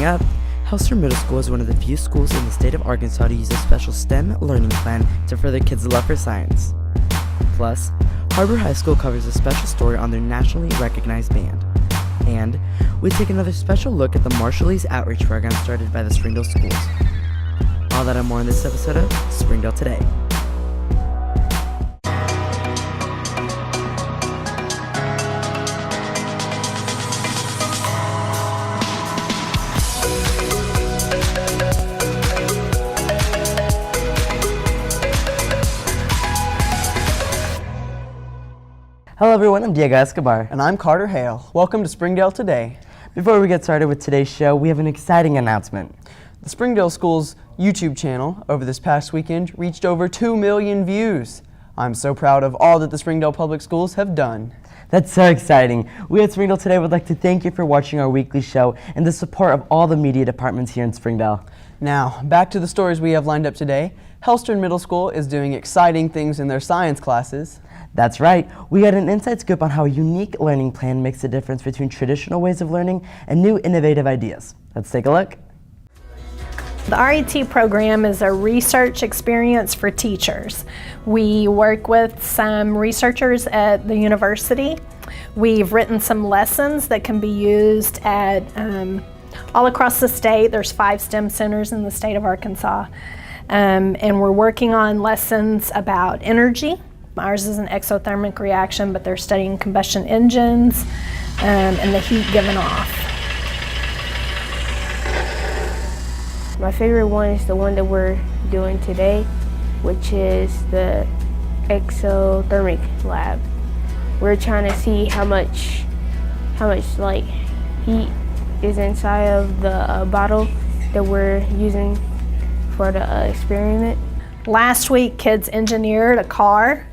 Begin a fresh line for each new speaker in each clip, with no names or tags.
Coming up, Hellstern Middle School is one of the few schools in the state of Arkansas to use a special STEM learning plan to further kids' love for science. Plus, Har-Ber High School covers a special story on their nationally recognized band. And we take another special look at the Marshalese outreach program started by the Springdale schools. All that and more in this episode of Springdale Today. Hello everyone, I'm Diego Escobar.
And I'm Carter Hale. Welcome to Springdale Today.
Before we get started with today's show, we have an exciting announcement.
The Springdale School's YouTube channel over this past weekend reached over 2 million views. I'm so proud of all that the Springdale Public Schools have done.
That's so exciting. We at Springdale Today would like to thank you for watching our weekly show and the support of all the media departments here in Springdale.
Now, back to the stories we have lined up today. Hellstern Middle School is doing exciting things in their science classes.
That's right. We had an inside scoop on how a unique learning plan makes a difference between traditional ways of learning and new innovative ideas. Let's take a look.
The RET program is a research experience for teachers. We work with some researchers at the university. We've written some lessons that can be used at all across the state. There's 5 STEM centers in the state of Arkansas. And we're working on lessons about energy. Ours is an exothermic reaction, but they're studying combustion engines and the heat given off.
My favorite one is the one that we're doing today, which is the exothermic lab. We're trying to see how much like heat is inside of the bottle that we're using for the experiment.
Last week, kids engineered a car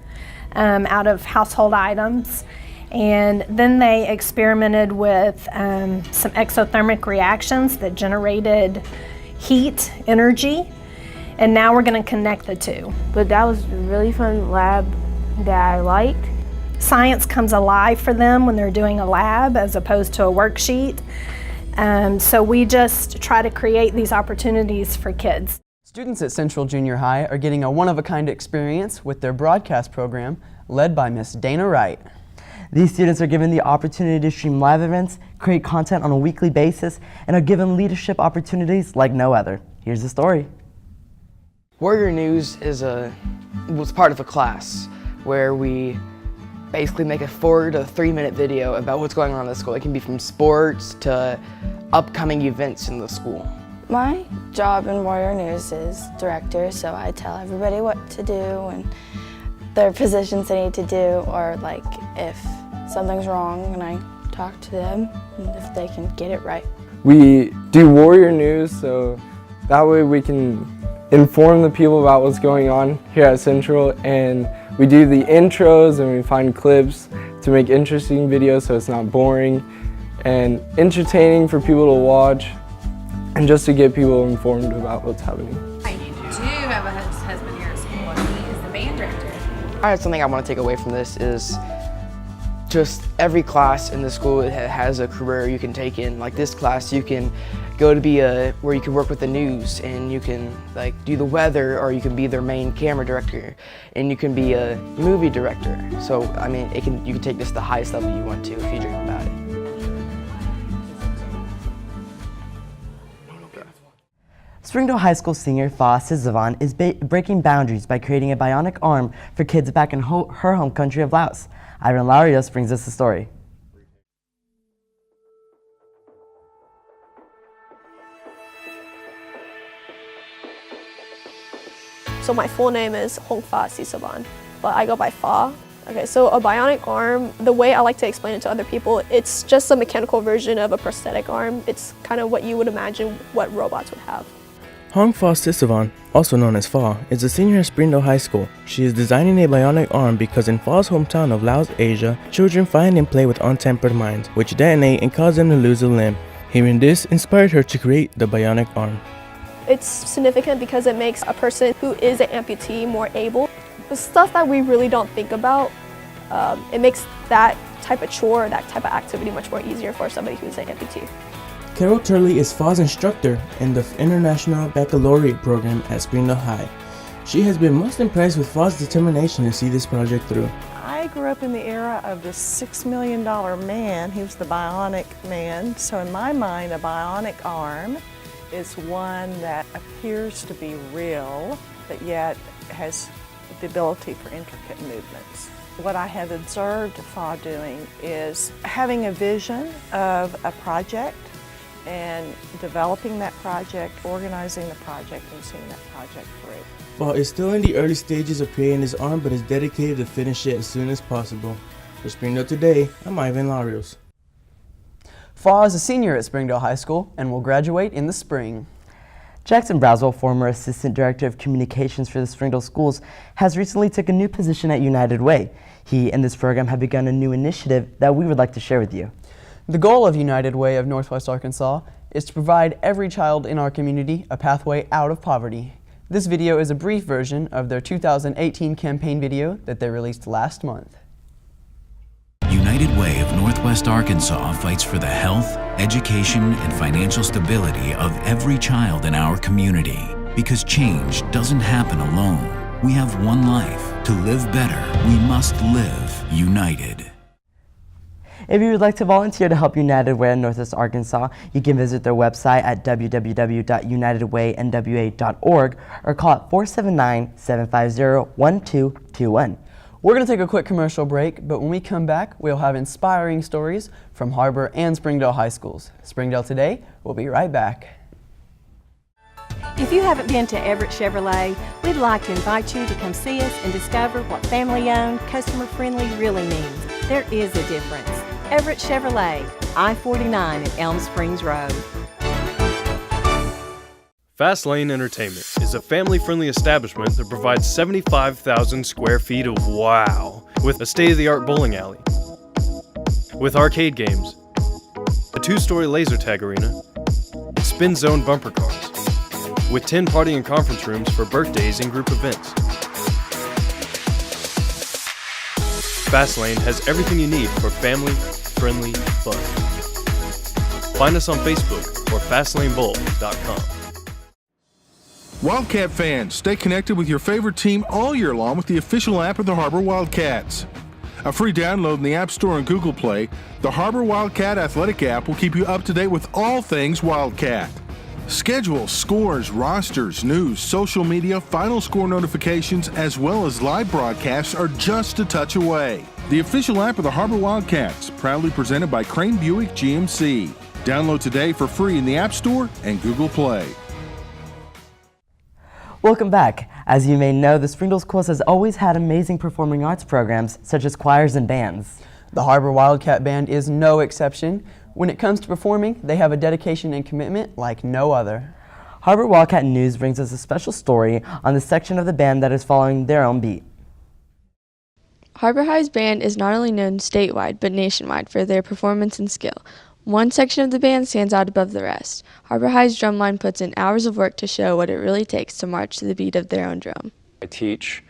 out of household items, and then they experimented with some exothermic reactions that generated heat, energy, and now we're going to connect the two.
But that was a really fun lab that I liked.
Science comes alive for them when they're doing a lab as opposed to a worksheet, so we just try to create these opportunities for kids.
Students at Central Junior High are getting a one-of-a-kind experience with their broadcast program led by Miss Dana Wright.
These students are given the opportunity to stream live events, create content on a weekly basis, and are given leadership opportunities like no other. Here's the story.
Warrior News was part of a class where we basically make a 4 to 3 minute video about what's going on in the school. It can be from sports to upcoming events in the school.
My job in Warrior News is director, so I tell everybody what to do and their positions they need to do, or like if something's wrong, and I talk to them and if they can get it right.
We do Warrior News, so that way we can inform the people about what's going on here at Central, and we do the intros and we find clips to make interesting videos so it's not boring and entertaining for people to watch. And just to get people informed about what's happening.
I do have a husband here at school, and he is the band director.
All right, something I want to take away from this is just every class in the school has a career you can take in. Like this class, you can go to be where you can work with the news, and you can like do the weather, or you can be their main camera director, and you can be a movie director. So I mean, you can take this to the highest level you want to if you dream about it.
Springdale High School senior Fa Sizavan is breaking boundaries by creating a bionic arm for kids back in her home country of Laos. Ivan Larios brings us the story.
So my full name is Hong Fa Sisavan, but I go by Fa. Okay, so a bionic arm, the way I like to explain it to other people, it's just a mechanical version of a prosthetic arm. It's kind of what you would imagine what robots would have.
Hong Fa Sisavan, also known as Fa, is a senior at Springdale High School. She is designing a bionic arm because in Fa's hometown of Laos, Asia, children find and play with untempered minds, which detonate and cause them to lose a limb. Hearing this inspired her to create the bionic arm.
It's significant because it makes a person who is an amputee more able. The stuff that we really don't think about, it makes that type of chore, that type of activity much more easier for somebody who's an amputee.
Carol Turley is FA's instructor in the International Baccalaureate program at Springdale High. She has been most impressed with FA's determination to see this project through.
I grew up in the era of the $6 million man. He was the Bionic man. So in my mind, a bionic arm is one that appears to be real, but yet has the ability for intricate movements. What I have observed FA doing is having a vision of a project and developing that project, organizing the project, and seeing that project through.
FA is still in the early stages of creating this arm, but is dedicated to finish it as soon as possible. For Springdale Today, I'm Ivan Larios.
FA is a senior at Springdale High School and will graduate in the spring.
Jackson Braswell, former Assistant Director of Communications for the Springdale Schools, has recently taken a new position at United Way. He and this program have begun a new initiative that we would like to share with you.
The goal of United Way of Northwest Arkansas is to provide every child in our community a pathway out of poverty. This video is a brief version of their 2018 campaign video that they released last month.
United Way of Northwest Arkansas fights for the health, education, and financial stability of every child in our community. Because change doesn't happen alone. We have one life. To live better, we must live united.
If you would like to volunteer to help United Way in Northwest Arkansas, you can visit their website at www.unitedwaynwa.org or call at 479-750-1221.
We're going to take a quick commercial break, but when we come back, we'll have inspiring stories from Har-Ber and Springdale High Schools. Springdale Today, we'll be right back.
If you haven't been to Everett Chevrolet, we'd like to invite you to come see us and discover what family-owned, customer-friendly really means. There is a difference. Everett Chevrolet, I-49 at Elm Springs Road.
Fast Lane Entertainment is a family-friendly establishment that provides 75,000 square feet of wow, with a state-of-the-art bowling alley, with arcade games, a 2-story laser tag arena, spin zone bumper cars, with 10 party and conference rooms for birthdays and group events. Fast Lane has everything you need for family-friendly fun. Find us on Facebook or fastlanebowl.com.
Wildcat fans, stay connected with your favorite team all year long with the official app of the Har-Ber Wildcats. A free download in the App Store and Google Play, the Har-Ber Wildcat Athletic app will keep you up to date with all things Wildcat. Schedules, scores, rosters, news, social media, final score notifications, as well as live broadcasts are just a touch away. The official app of the Har-Ber Wildcats, proudly presented by Crane Buick GMC. Download today for free in the App Store and Google Play.
Welcome back. As you may know, the Springdale Schools has always had amazing performing arts programs, such as choirs and bands.
The Har-Ber Wildcat Band is no exception. When it comes to performing, they have a dedication and commitment like no other.
Har-Ber Wildcat News brings us a special story on the section of the band that is following their own beat.
Har-Ber High's band is not only known statewide, but nationwide for their performance and skill. One section of the band stands out above the rest. Har-Ber High's drumline puts in hours of work to show what it really takes to march to the beat of their own drum.
I teach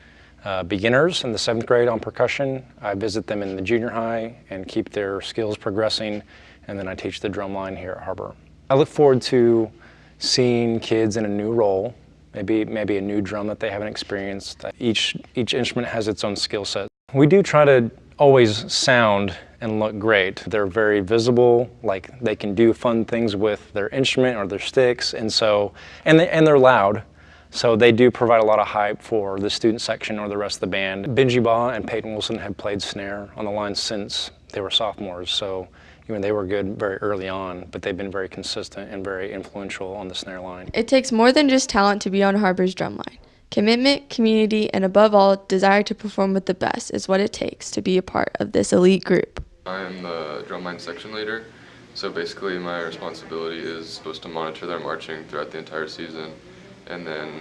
beginners in the 7th grade on percussion. I visit them in the junior high and keep their skills progressing, and then I teach the drumline here at Har-Ber. I look forward to seeing kids in a new role, maybe a new drum that they haven't experienced. Each instrument has its own skill set. We do try to always sound and look great. They're very visible, like they can do fun things with their instrument or their sticks, and they're loud. So they do provide a lot of hype for the student section or the rest of the band. Benji Baugh and Peyton Wilson have played snare on the line since they were sophomores, so they were good very early on, but they've been very consistent and very influential on the snare line.
It takes more than just talent to be on Har-Ber's drumline. Commitment, community, and above all, desire to perform with the best is what it takes to be a part of this elite group.
I am the drumline section leader, so basically my responsibility is supposed to monitor their marching throughout the entire season, and then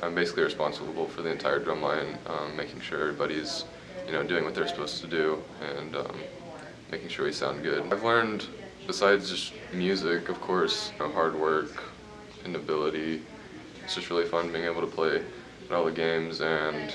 I'm basically responsible for the entire drumline, making sure everybody's doing what they're supposed to do, and making sure we sound good. I've learned, besides just music, of course, hard work and ability. It's just really fun being able to play at all the games and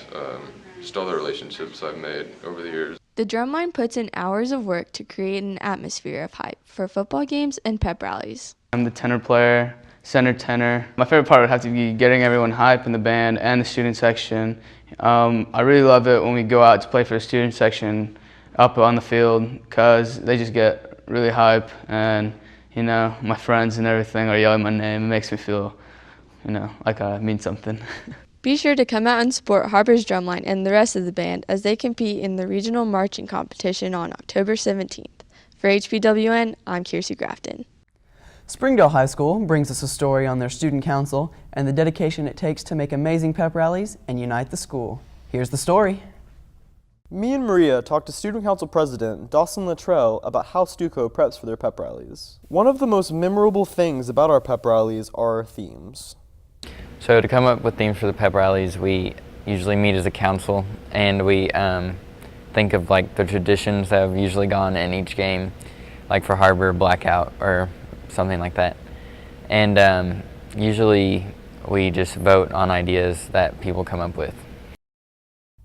just all the relationships I've made over the years.
The drumline puts in hours of work to create an atmosphere of hype for football games and pep rallies.
I'm the tenor player, center tenor. My favorite part would have to be getting everyone hype in the band and the student section. I really love it when we go out to play for the student section up on the field because they just get really hype, and you know, my friends and everything are yelling my name. It makes me feel, you know, like I mean something.
Be sure to come out and support Har-Ber's drumline and the rest of the band as they compete in the regional marching competition on October 17th. For HBWN, I'm Kiersey Grafton.
Springdale High School brings us a story on their student council and the dedication it takes to make amazing pep rallies and unite the school. Here's the story.
Me and Maria talked to Student Council President Dawson Luttrell about how Stuco preps for their pep rallies. One of the most memorable things about our pep rallies are our themes.
So to come up with themes for the pep rallies, we usually meet as a council and we think of like the traditions that have usually gone in each game, like for Har-Ber, blackout, or something like that. And usually we just vote on ideas that people come up with.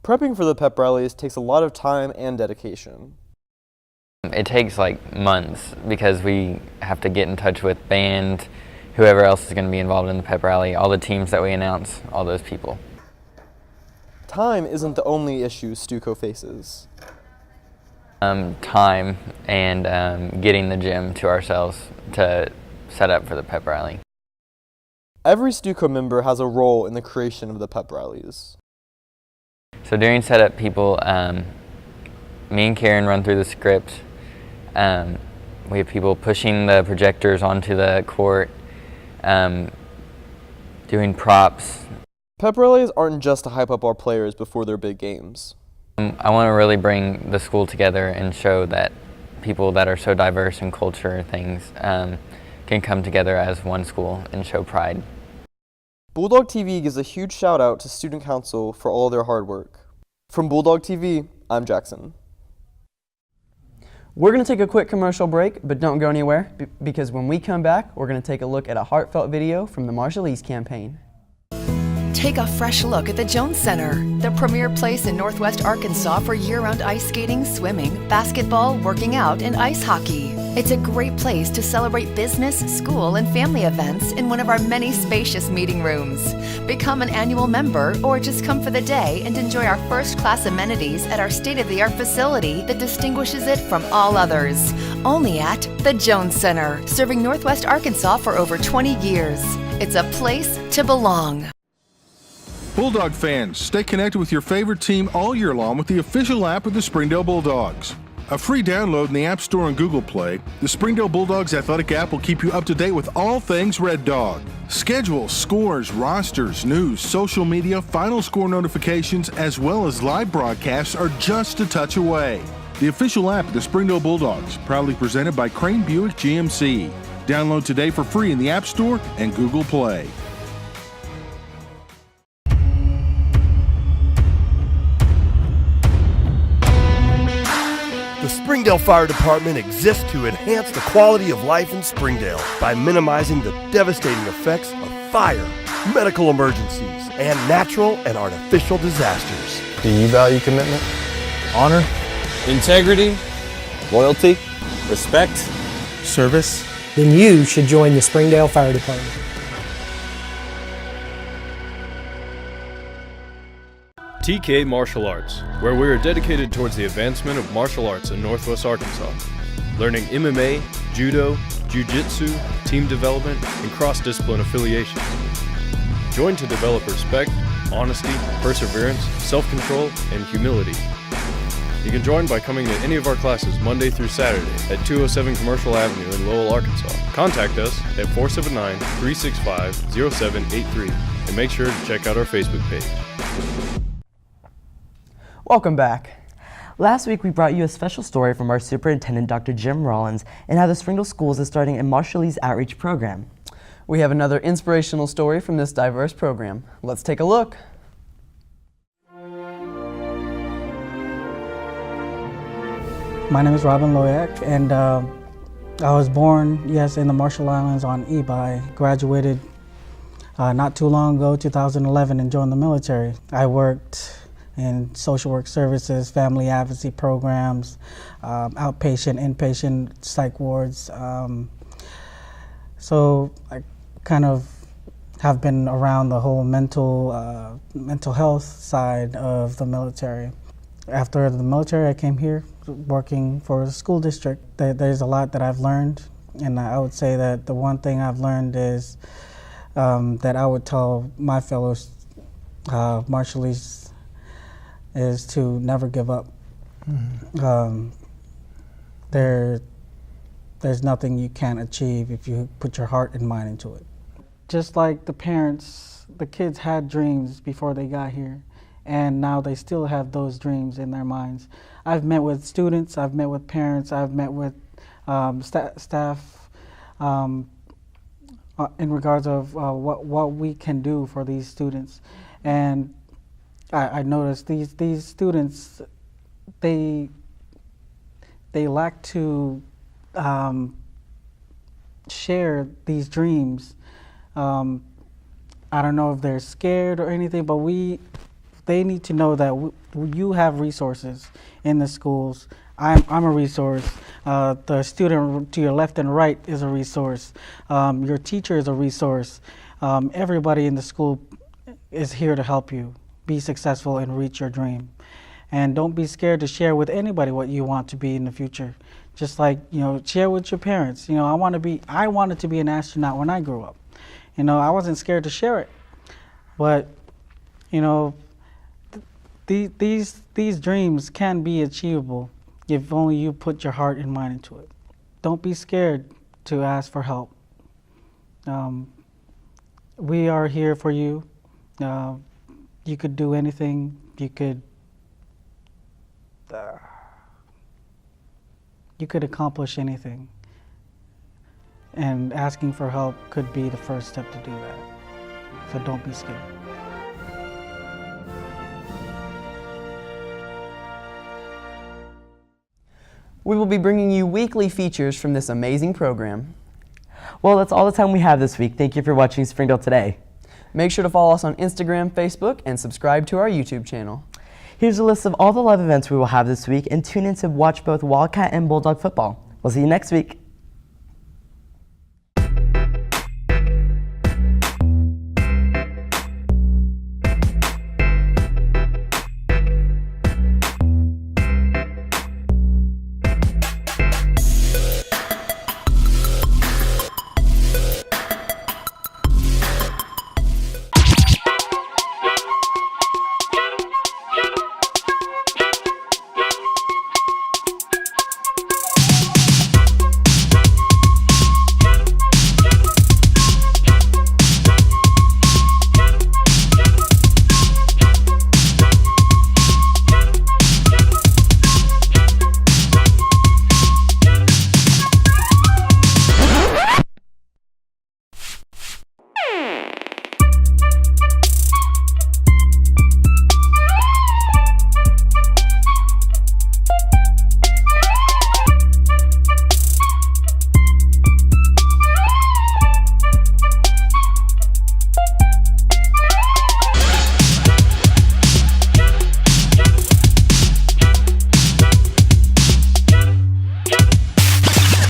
Prepping for the pep rallies takes a lot of time and dedication.
It takes like months because we have to get in touch with band, whoever else is going to be involved in the pep rally, all the teams that we announce, all those people.
Time isn't the only issue Stuco faces.
Time and getting the gym to ourselves to set up for the pep rally.
Every Stuco member has a role in the creation of the pep rallies.
So during setup, people, me and Karen run through the script. We have people pushing the projectors onto the court, doing props.
Pep rallies aren't just to hype up our players before their big games.
I want to really bring the school together and show that people that are so diverse in culture and things can come together as one school and show pride.
Bulldog TV gives a huge shout out to Student Council for all their hard work. From Bulldog TV, I'm Jackson.
We're going to take a quick commercial break, but don't go anywhere because when we come back, we're going to take a look at a heartfelt video from the Marshalese campaign.
Take a fresh look at the Jones Center, the premier place in Northwest Arkansas for year-round ice skating, swimming, basketball, working out, and ice hockey. It's a great place to celebrate business, school, and family events in one of our many spacious meeting rooms. Become an annual member or just come for the day and enjoy our first-class amenities at our state-of-the-art facility that distinguishes it from all others. Only at the Jones Center, serving Northwest Arkansas for over 20 years. It's a place to belong.
Bulldog fans, stay connected with your favorite team all year long with the official app of the Springdale Bulldogs. A free download in the App Store and Google Play, the Springdale Bulldogs athletic app will keep you up to date with all things Red Dog. Schedules, scores, rosters, news, social media, final score notifications, as well as live broadcasts are just a touch away. The official app of the Springdale Bulldogs, proudly presented by Crane Buick GMC. Download today for free in the App Store and Google Play.
The Springdale Fire Department exists to enhance the quality of life in Springdale by minimizing the devastating effects of fire, medical emergencies, and natural and artificial disasters.
Do you value commitment, honor, integrity, loyalty, respect, service?
Then you should join the Springdale Fire Department.
TK Martial Arts, where we are dedicated towards the advancement of martial arts in Northwest Arkansas, learning MMA, Judo, Jiu-Jitsu, team development, and cross-discipline affiliation. Join to develop respect, honesty, perseverance, self-control, and humility. You can join by coming to any of our classes Monday through Saturday at 207 Commercial Avenue in Lowell, Arkansas. Contact us at 479-365-0783 and make sure to check out our Facebook page.
Welcome back.
Last week, we brought you a special story from our superintendent, Dr. Jim Rollins, and how the Springdale Schools is starting a Marshalese outreach program.
We have another inspirational story from this diverse program. Let's take a look.
My name is Robin Loeak, and I was born, in the Marshall Islands on Ebi. Graduated not too long ago, 2011, and joined the military. I worked in social work services, family advocacy programs, outpatient, inpatient psych wards. So I kind of have been around the whole mental health side of the military. After the military, I came here working for the school district. There's a lot that I've learned, and I would say that the one thing I've learned is that I would tell my fellows Marshalese is to never give up. There's nothing you can't achieve if you put your heart and mind into it. Just like the parents, the kids had dreams before they got here, and now they still have those dreams in their minds. I've met with students, I've met with parents, I've met with staff in regards of what we can do for these students. And I noticed these students, they lack to share these dreams. I don't know if they're scared or anything, but they need to know that you have resources in the schools. I'm a resource. The student to your left and right is a resource. Your teacher is a resource. Everybody in the school is here to help you be successful and reach your dream. And don't be scared to share with anybody what you want to be in the future. Just like, share with your parents. I wanted to be an astronaut when I grew up. I wasn't scared to share it. But, these dreams can be achievable if only you put your heart and mind into it. Don't be scared to ask for help. We are here for you. You could do anything. You could accomplish anything. And asking for help could be the first step to do that. So don't be scared.
We will be bringing you weekly features from this amazing program.
Well, that's all the time we have this week. Thank you for watching Springdale Today.
Make sure to follow us on Instagram, Facebook, and subscribe to our YouTube channel.
Here's a list of all the live events we will have this week, and tune in to watch both Wildcat and Bulldog football. We'll see you next week.